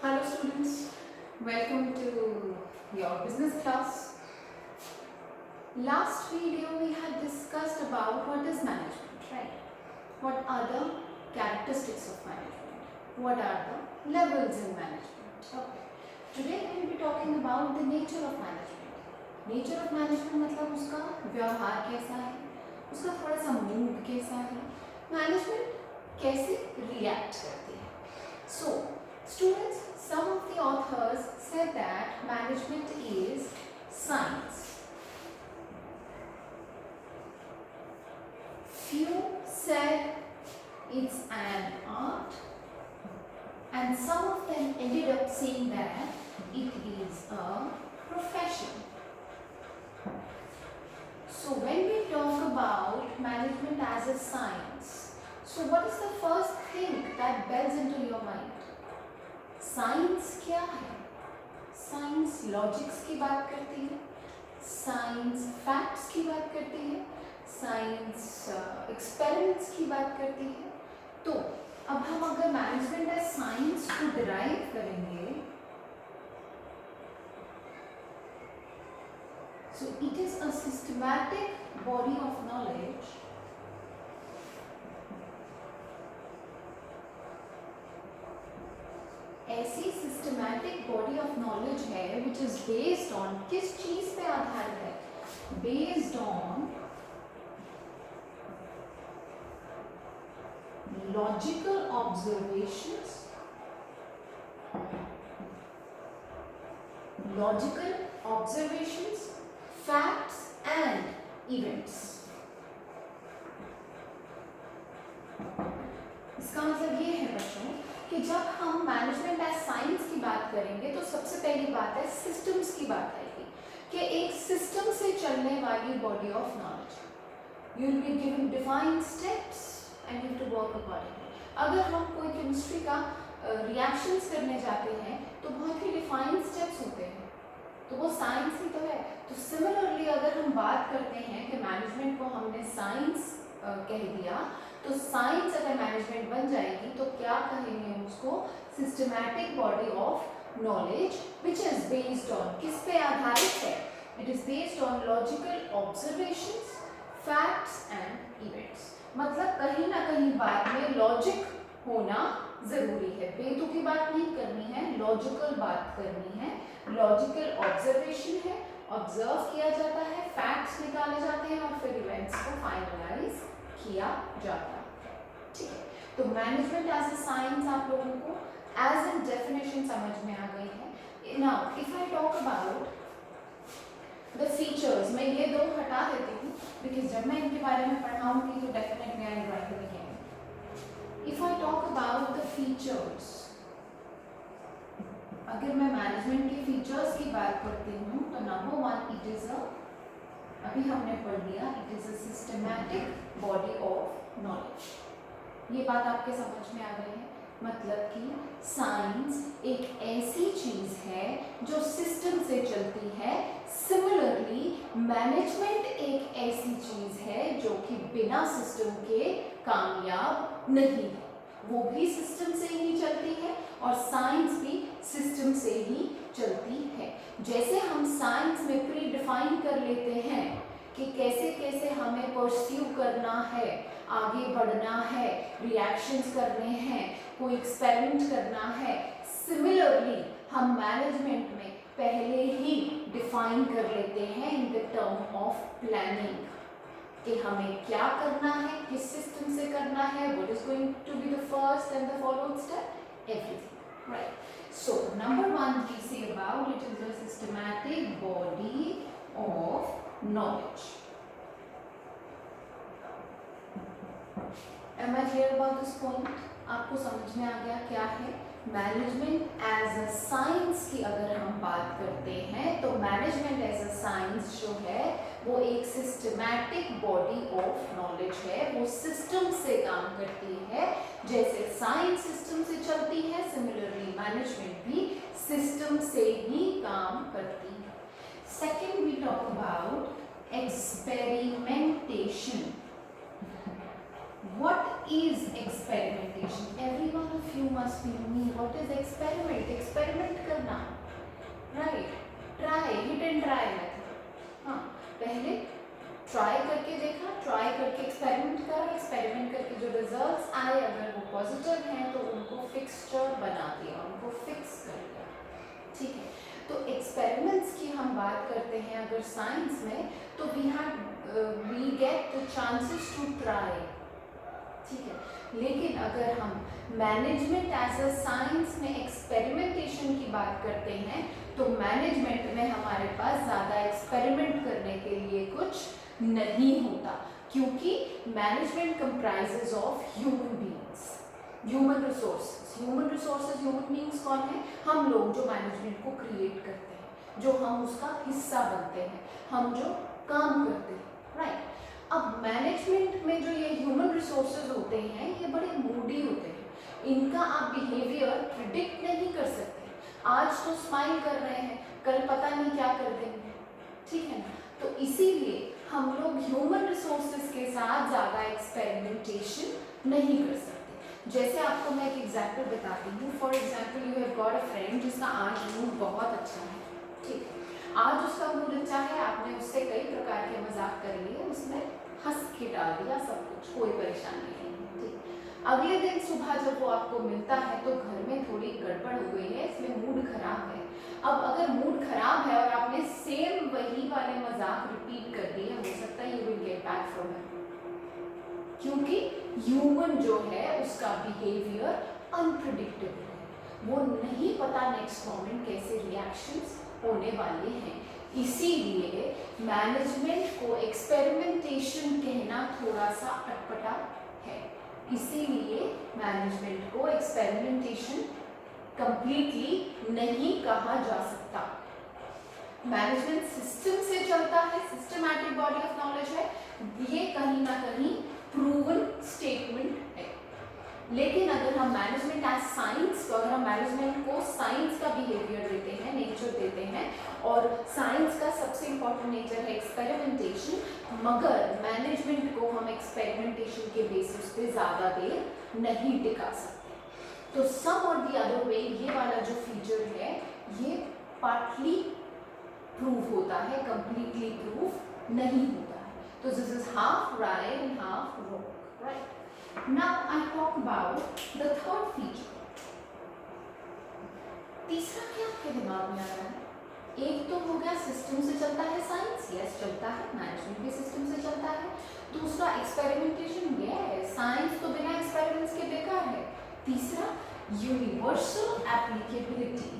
Hello students, welcome to your business class. Last video we had discussed about what is management, right? What are the characteristics of management? What are the levels in management? Okay. Today we will be talking about the nature of management. Nature of management मतलब उसका व्यवहार कैसा है, उसका थोड़ा सा mood कैसा है, मैनेजमेंट कैसे रिएक्ट करती है. So students, some of the authors said that management is science. Few said it's an art, and some of them ended up saying that it is a profession. So when we talk about management as a science, so what is the first thing that bells into your mind? Science क्या है? Science logics की बात करती है, science facts की बात करती है, साइंस एक्सपेरिमेंट्स की बात करती है. तो अब हम अगर मैनेजमेंट एज साइंस को डिराइव करेंगे, so it is a systematic body of knowledge ऐसी सिस्टमैटिक बॉडी ऑफ नॉलेज है विच इज बेस्ड ऑन, किस चीज पे आधारित है? Based on logical observations, facts and events. इसका मतलब ये है बच्चों कि जब हम मैनेजमेंट एज साइंस की बात करेंगे तो सबसे पहली बात है सिस्टम्स की बात आएगी कि एक सिस्टम से चलने वाली body of knowledge. You will be given defined steps and you have to work accordingly. अगर हम कोई केमिस्ट्री का रिएक्शंस करने जाते हैं तो बहुत ही डिफाइंड स्टेप्स होते हैं, तो वो साइंस ही तो है. तो सिमिलरली अगर हम बात करते हैं कि मैनेजमेंट को हमने साइंस कह दिया, तो साइंस अगर मैनेजमेंट बन जाएगी तो क्या कहेंगे उसको? Systematic body of knowledge which is based on, किस पे आधारित है? It is based on logical observations, facts and events. मतलब कहीं ना कहीं बात में लॉजिक होना जरूरी है. बेतुकी बात नहीं करनी है, लॉजिकल बात करनी है. लॉजिकल ऑब्जर्वेशन है, ऑब्जर्व किया जाता है, फैक्ट्स निकाले जाते हैं और फिर इवेंट्स को फाइनलाइज किया जाता है. ठीक है, तो मैनेजमेंट एज अ साइंस आप लोगों को एज एन डेफिनेशन समझ में आ गई है. Now if I talk about the features, मैं ये दो हटा देती हूँ बिकॉज जब मैं इनके बारे में पढ़ाऊंगी तो definitely I am going to begin. If I talk about the features, अगर मैं मैनेजमेंट के फीचर्स की बात करती हूँ तो नंबर वन, इट इज अ, अभी हमने पढ़ लिया, it is a systematic body of knowledge. ये बात आपके समझ में आ गई है. मतलब कि साइंस एक ऐसी चीज है जो सिस्टम से चलती है. सिमिलरली मैनेजमेंट एक ऐसी चीज है जो कि बिना सिस्टम के कामयाब नहीं है. वो भी सिस्टम से ही चलती है और साइंस भी सिस्टम से ही चलती है. जैसे हम साइंस में प्री डिफाइन कर लेते हैं कि कैसे कैसे हमें परस्यू करना है, आगे बढ़ना है, रिएक्शंस करने हैं, कोई एक्सपेरिमेंट करना है, सिमिलरली हम मैनेजमेंट में पहले ही डिफाइन कर लेते हैं in the term of planning कि हमें क्या करना है, किस सिस्टम से करना है, what is going to be the first and the following step, everything. Right, so number one we say about it is a systematic body of knowledge. Am I clear about this point? आपको समझ में आ गया क्या है management as a science की? अगर हम बात करते हैं तो मैनेजमेंट एज अ साइंस जो है वो एक सिस्टमैटिक बॉडी ऑफ नॉलेज है. वो सिस्टम से काम करती है. जैसे साइंस सिस्टम से चलती है, सिमिलरली मैनेजमेंट भी सिस्टम से ही काम करती है. Second, we talk about experimentation. What is experimentation? Every one of you must be knowing what is experiment, experiment करना, right, try, hit and try method. हाँ, पहले ट्राई करके देखा, ट्राई करके एक्सपेरिमेंट करा, एक्सपेरिमेंट करके जो रिजल्ट्स आए अगर वो पॉजिटिव हैं तो उनको फिक्सचर बना दिया, उनको फिक्स कर दिया, ठीक है। तो एक्सपेरिमेंट्स की हम बात करते हैं अगर साइंस में, तो we get the chances to try, ठीक है। लेकिन अगर हम मैनेजमेंट एज अ साइंस में एक्सपेरिमेंटेशन की बात करते हैं तो मैनेजमेंट में हमारे पास ज़्यादा एक्सपेरिमेंट करने के लिए कुछ नहीं होता, क्योंकि management comprises of human beings, human resources. Human resources, human beings कौन है? हम लोग जो मैनेजमेंट को क्रिएट करते हैं, जो हम उसका हिस्सा बनते हैं, हम जो काम करते हैं, राइट। अब मैनेजमेंट में जो ये ह्यूमन रिसोर्सेज होते हैं ये बड़े मूडी होते हैं, इनका आप बिहेवियर प्रिडिक्ट नहीं कर सकते। आज तो स्माइल कर रहे हैं, कल पता नहीं क्या कर देंगे, ठीक है ना। तो इसीलिए हम लोग ह्यूमन रिसोर्सेज के साथ ज़्यादा एक्सपेरिमेंटेशन नहीं कर सकते। जैसे आपको मैं एक एग्जाम्पल बताती हूँ। For example, you have got a friend जिसका आज मूड बहुत अच्छा है, ठीक है। आज उसका मूड अच्छा है, आपने उससे कई प्रकार के मजाक कर लिए, उसने हंस के डाल दिया सब कुछ, कोई परेशानी नहीं, ठीक। अगले दिन सुबह जब वो आपको मिलता है तो घर में थोड़ी गड़बड़ हो गई है, इसमें मूड खराब है। अब अगर मूड खराब है और आपने सेम वही वाले मजाक रिपीट कर दिए, हो सकता है you will get back from him, क्योंकि ह्यूमन जो है उसका बिहेवियर अनप्रिडिक्टेबल है, वो नहीं पता नेक्स्ट मोमेंट कैसे रिएक्शंस होने वाले हैं। इसीलिए मैनेजमेंट को एक्सपेरिमेंटेशन कहना थोड़ा सा अटपटा है, इसीलिए मैनेजमेंट को एक्सपेरिमेंटेशन कंप्लीटली नहीं कहा जा सकता। मैनेजमेंट सिस्टम से चलता है, सिस्टमैटिक बॉडी ऑफ नॉलेज है, ये कहीं ना कहीं प्रूवन स्टेटमेंट है। लेकिन अगर हम मैनेजमेंट एज साइंस, अगर हम मैनेजमेंट को साइंस का बिहेवियर देते हैं, नेचर देते हैं, और साइंस का सबसे इंपॉर्टेंट नेचर है एक्सपेरिमेंटेशन, मगर मैनेजमेंट को हम एक्सपेरिमेंटेशन के बेसिस पे ज़्यादा देर नहीं टिका सकते। तो सम और द अदर वे, ये वाला जो फीचर है ये पार्टली प्रूव होता है, कंप्लीटली प्रूव नहीं होता है। तो this is half right and half wrong, right. Now I talk about the third feature. तीसरा क्या आपके दिमाग में आ रहा है? एक तो हो गया सिस्टम से चलता है साइंस, यस चलता है, मैनेजमेंट भी सिस्टम से चलता है। दूसरा एक्सपेरिमेंटेशन, यस साइंस तो बिना एक्सपेरिमेंट्स के बेकार है। तीसरा यूनिवर्सल एप्लीकेबिलिटी,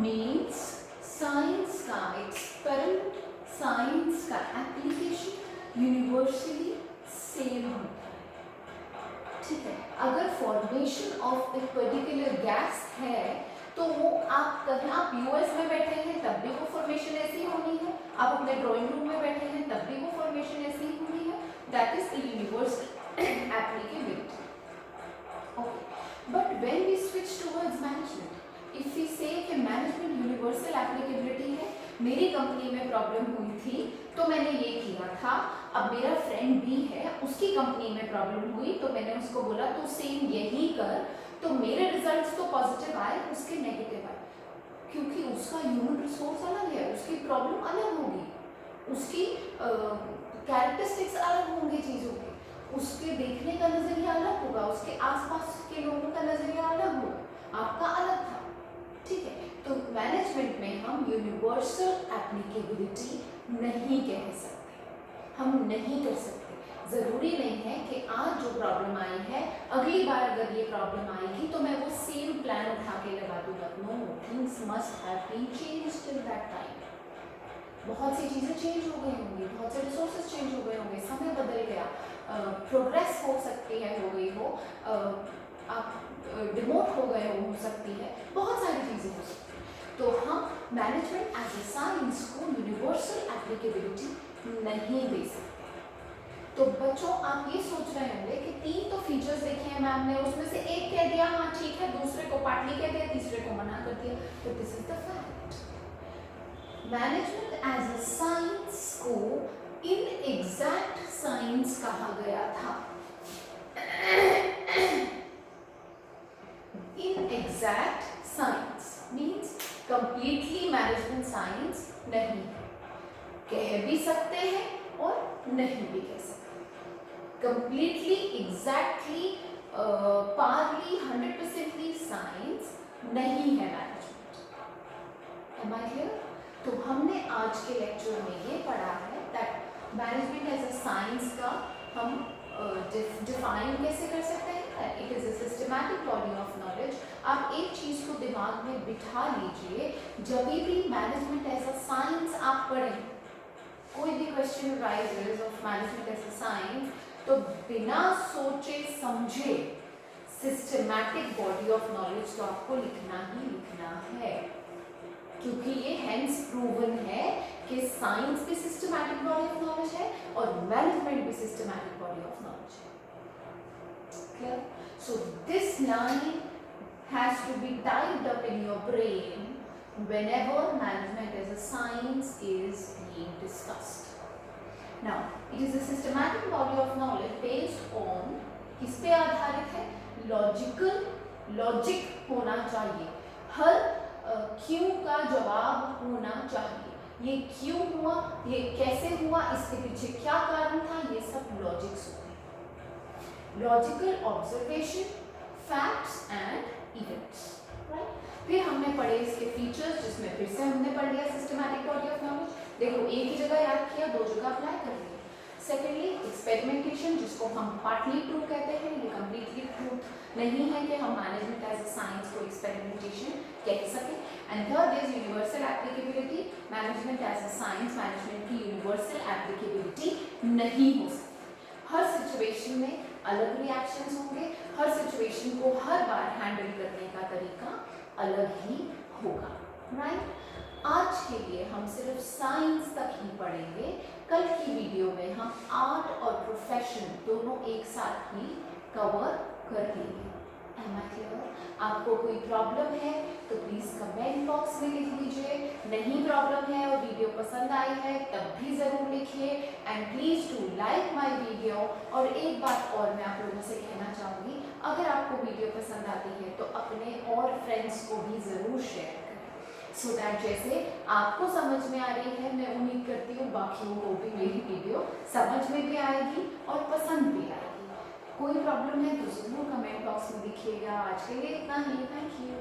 मीन्स साइंस का एक्सपेरिमेंट, साइंस का एप्लीकेशन यूनिवर्सली सेम होता है, ठीक है। अगर formation of a particular gas है तो वो आप कहीं, आप यूएस में बैठे हैं तब भी वो फॉर्मेशन ऐसी होनी है, आप अपने ड्राइंग रूम में बैठे हैं तब भी वो फॉर्मेशन ऐसी होनी है। That is the universal applicability. Okay, but when we switch towards management, if we say कि मैनेजमेंट यूनिवर्सल एप्लीकेबिलिटी है, मेरी कंपनी में प्रॉब्लम हुई थी तो मैंने ये किया था, अब मेरा फ्रेंड भी है उसकी कंपनी में प्रॉब्लम हुई तो मैंने उसको बोला तो सेम यही कर, तो मेरे रिजल्ट्स तो पॉजिटिव आए, उसके नेगेटिव आए, क्योंकि उसका ह्यूमन रिसोर्स अलग है, उसकी प्रॉब्लम अलग होगी, उसकी कैरेक्टरिस्टिक्स अलग होंगे चीज़ों के, उसके देखने का नज़रिया अलग होगा, उसके आसपास के लोगों का नज़रिया अलग होगा, आपका अलग था, ठीक है। तो मैनेजमेंट में हम यूनिवर्सल एप्लीकेबिलिटी नहीं कह सकते, हम नहीं कर सकते। ज़रूरी नहीं है कि आज जो प्रॉब्लम आई है अगली बार अगर ये प्रॉब्लम आएगी तो मैं वो सेम प्लान उठा के लगा दूंगा। No, things must have been changed till that time. बहुत सी चीज़ें चेंज हो गई होंगी, बहुत से रिसोर्सेज चेंज हो गए होंगे, समय बदल गया, प्रोग्रेस हो सकती है, हो गई हो, आप डिमोट हो गए हो सकती है, बहुत सारी चीज़ें हो सकती हैं। तो हम मैनेजमेंट एज ए साइंस को यूनिवर्सल एप्लीकेबिलिटी नहीं दे सकते। तो बच्चों आप ये सोच रहे होंगे कि 3 तो फीचर्स देखे हैं मैम ने, उसमें से एक कह दिया हाँ ठीक है, दूसरे को पार्टली कह दिया, तीसरे को मना कर दिया, तो this is the fact. Management as a science को इन एग्जैक्ट साइंस कहा गया था। Inexact science means completely management science नहीं है। कह भी सकते हैं और नहीं भी कह सकते। कंप्लीटली एग्जैक्टली पारली 100% साइंस नहीं है मैनेजमेंट। M I clear? तो हमने आज के लेक्चर में ये पढ़ा है that management as a science का हम डिफाइन कैसे कर सकते हैं। It is a systematic body of knowledge. आप एक चीज को दिमाग में बिठा लीजिए, जब भी मैनेजमेंट एज अ साइंस आप पढ़ें, कोई भी question raises of management as a science, तो बिना सोचे समझे सिस्टमैटिक बॉडी ऑफ नॉलेज तो आपको लिखना ही लिखना है, क्योंकि ये हेंस प्रूवन है कि साइंस भी सिस्टमैटिक बॉडी ऑफ नॉलेज है और मैनेजमेंट भी सिस्टमैटिक बॉडी ऑफ नॉलेज है। Clear? So this learning has to be typed up in your brain whenever management as a science is being discussed. Now, it is a systematic body of knowledge based on, किस पे आधारित है? Logic होना चाहिए। हर क्यों का जवाब होना चाहिए। ये क्यों हुआ, ये कैसे हुआ, इसके पीछे क्या कारण था, ये सब लॉजिक्स होते हैं। Logical observation, facts and events. Right? फिर हमने पढ़े इसके फीचर्स, जिसमें फिर से हमने पढ़ लिया सिस्टमैटिक बॉडी ऑफ नॉलेज। देखो, एक ही जगह याद किया, दो जगह अप्लाई कर लिया। सेकेंडली एक्सपेरिमेंटेशन, जिसको हम पार्टली ट्रू कहते हैं, ये कंप्लीटली ट्रू नहीं है कि हम मैनेजमेंट एज अ साइंस को एक्सपेरिमेंटेशन कह सकें। And third is universal applicability. Management as a science, management की यूनिवर्सल एप्लीकेबिलिटी नहीं हो सकती। हर सिचुएशन में अलग रिएक्शंस होंगे, हर सिचुएशन को हर बार हैंडल करने का तरीका अलग ही होगा। राइट? आज के लिए हम सिर्फ साइंस तक ही पढ़ेंगे। कल की वीडियो में हम आर्ट और प्रोफेशन दोनों एक साथ ही कवर कर लेंगे। Am I clear? आपको कोई प्रॉब्लम है तो प्लीज कमेंट बॉक्स में लिख लीजिए। नहीं प्रॉब्लम है और वीडियो पसंद आई है तब भी जरूर लिखिए। And please do like my video. और एक बात और मैं आप लोगों से कहना चाहूँगी, अगर आपको वीडियो पसंद आती है तो अपने और फ्रेंड्स को भी ज़रूर शेयर करें, सो दैट जैसे आपको समझ में आ रही है, मैं उम्मीद करती हूँ बाकियों को भी मेरी वीडियो समझ में भी आएगी और पसंद भी आएगी। कोई प्रॉब्लम है तो ज़रूर कमेंट बॉक्स में लिखिएगा। आज के लिए इतना ही। Thank you.